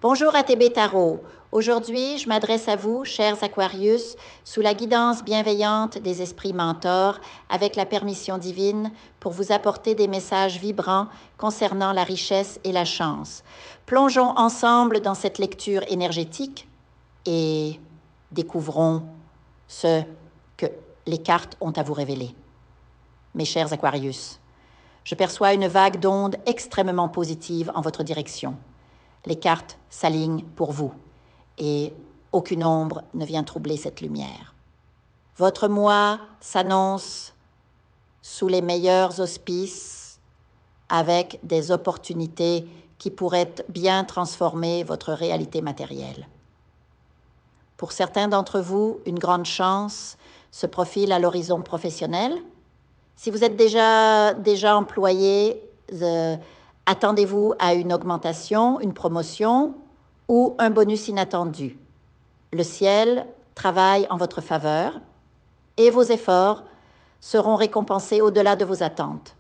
Bonjour ATB Tarot. Aujourd'hui, je m'adresse à vous, chers Aquarius, sous la guidance bienveillante des esprits mentors, avec la permission divine, pour vous apporter des messages vibrants concernant la richesse et la chance. Plongeons ensemble dans cette lecture énergétique et découvrons ce que les cartes ont à vous révéler. Mes chers Aquarius, je perçois une vague d'ondes extrêmement positive en votre direction. Les cartes s'alignent pour vous et aucune ombre ne vient troubler cette lumière. Votre mois s'annonce sous les meilleurs auspices avec des opportunités qui pourraient bien transformer votre réalité matérielle. Pour certains d'entre vous, une grande chance se profile à l'horizon professionnel. Si vous êtes déjà employé, attendez-vous à une augmentation, une promotion ou un bonus inattendu. Le ciel travaille en votre faveur et vos efforts seront récompensés au-delà de vos attentes.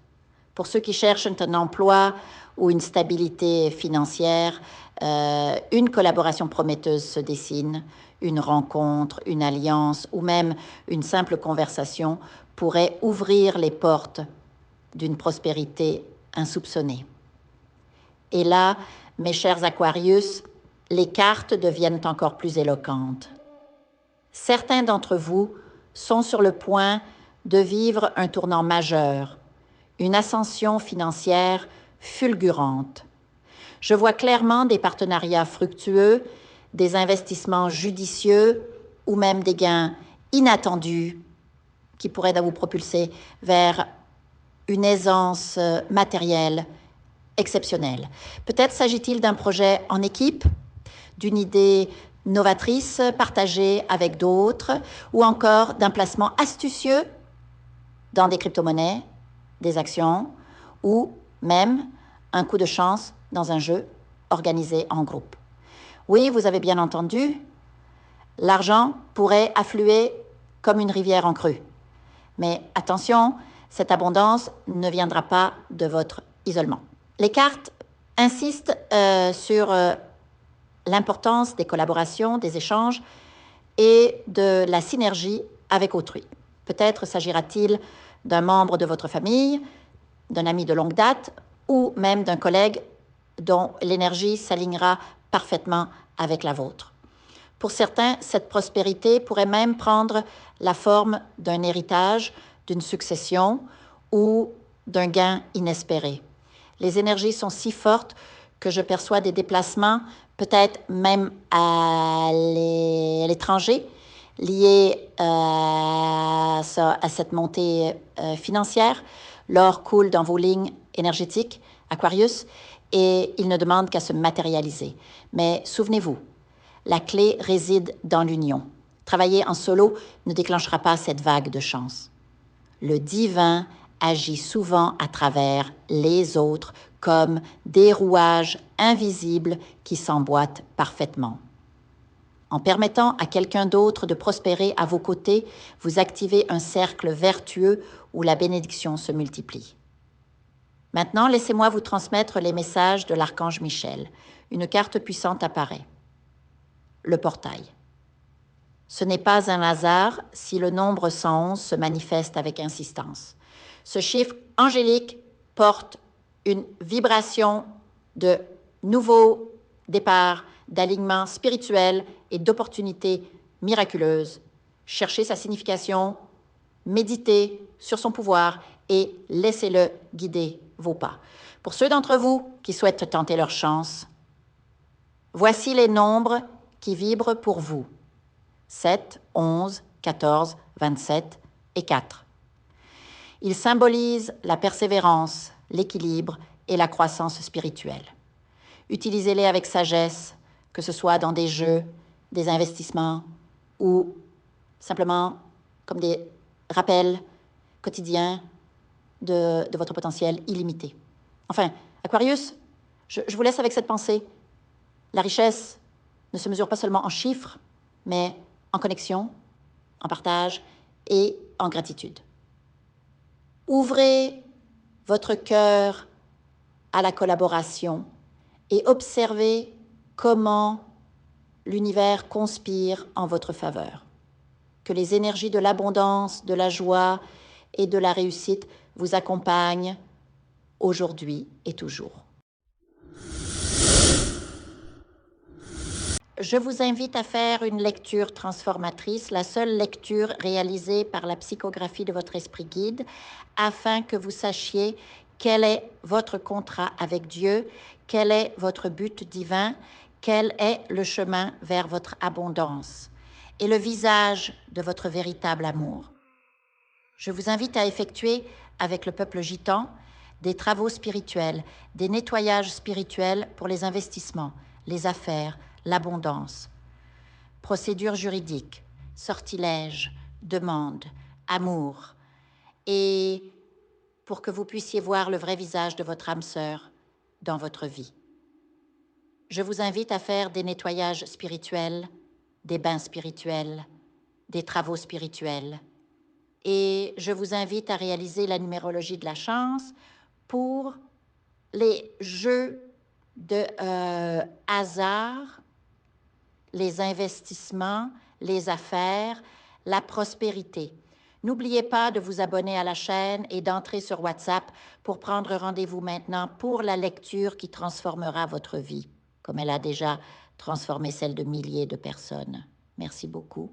Pour ceux qui cherchent un emploi ou une stabilité financière, une collaboration prometteuse se dessine, une rencontre, une alliance ou même une simple conversation pourrait ouvrir les portes d'une prospérité insoupçonnée. Et là, mes chers Aquarius, les cartes deviennent encore plus éloquentes. Certains d'entre vous sont sur le point de vivre un tournant majeur, une ascension financière fulgurante. Je vois clairement des partenariats fructueux, des investissements judicieux ou même des gains inattendus qui pourraient vous propulser vers une aisance matérielle exceptionnelle. Peut-être s'agit-il d'un projet en équipe, d'une idée novatrice partagée avec d'autres, ou encore d'un placement astucieux dans des crypto-monnaies, des actions, ou même un coup de chance dans un jeu organisé en groupe. Oui, vous avez bien entendu, l'argent pourrait affluer comme une rivière en crue. Mais attention, cette abondance ne viendra pas de votre isolement. Les cartes insistent sur l'importance des collaborations, des échanges et de la synergie avec autrui. Peut-être s'agira-t-il d'un membre de votre famille, d'un ami de longue date ou même d'un collègue dont l'énergie s'alignera parfaitement avec la vôtre. Pour certains, cette prospérité pourrait même prendre la forme d'un héritage, d'une succession ou d'un gain inespéré. Les énergies sont si fortes que je perçois des déplacements, peut-être même à l'étranger, liés à cette montée financière. L'or coule dans vos lignes énergétiques, Aquarius, et il ne demande qu'à se matérialiser. Mais souvenez-vous, la clé réside dans l'union. Travailler en solo ne déclenchera pas cette vague de chance. Le divin agit souvent à travers les autres comme des rouages invisibles qui s'emboîtent parfaitement. En permettant à quelqu'un d'autre de prospérer à vos côtés, vous activez un cercle vertueux où la bénédiction se multiplie. Maintenant, laissez-moi vous transmettre les messages de l'archange Michel. Une carte puissante apparaît. Le portail. Ce n'est pas un hasard si le nombre 111 se manifeste avec insistance. Ce chiffre angélique porte une vibration de nouveau départ, d'alignement spirituel et d'opportunités miraculeuses. Cherchez sa signification, méditez sur son pouvoir et laissez-le guider vos pas. Pour ceux d'entre vous qui souhaitent tenter leur chance, voici les nombres qui vibrent pour vous. 7, 11, 14, 27 et 4. Ils symbolisent la persévérance, l'équilibre et la croissance spirituelle. Utilisez-les avec sagesse, que ce soit dans des jeux, des investissements ou simplement comme des rappels quotidiens de votre potentiel illimité. Enfin, Aquarius, je vous laisse avec cette pensée. La richesse ne se mesure pas seulement en chiffres, mais en connexion, en partage et en gratitude. Ouvrez votre cœur à la collaboration et observez comment l'univers conspire en votre faveur. Que les énergies de l'abondance, de la joie et de la réussite vous accompagnent aujourd'hui et toujours. Je vous invite à faire une lecture transformatrice, la seule lecture réalisée par la psychographie de votre esprit guide, afin que vous sachiez quel est votre contrat avec Dieu, quel est votre but divin, quel est le chemin vers votre abondance et le visage de votre véritable amour. Je vous invite à effectuer avec le peuple gitan des travaux spirituels, des nettoyages spirituels pour les investissements, les affaires, l'abondance. Procédures juridiques, sortilèges, demandes, amour. Et pour que vous puissiez voir le vrai visage de votre âme sœur dans votre vie. Je vous invite à faire des nettoyages spirituels, des bains spirituels, des travaux spirituels. Et je vous invite à réaliser la numérologie de la chance pour les jeux de hasard, les investissements, les affaires, la prospérité. N'oubliez pas de vous abonner à la chaîne et d'entrer sur WhatsApp pour prendre rendez-vous maintenant pour la lecture qui transformera votre vie, comme elle a déjà transformé celle de milliers de personnes. Merci beaucoup.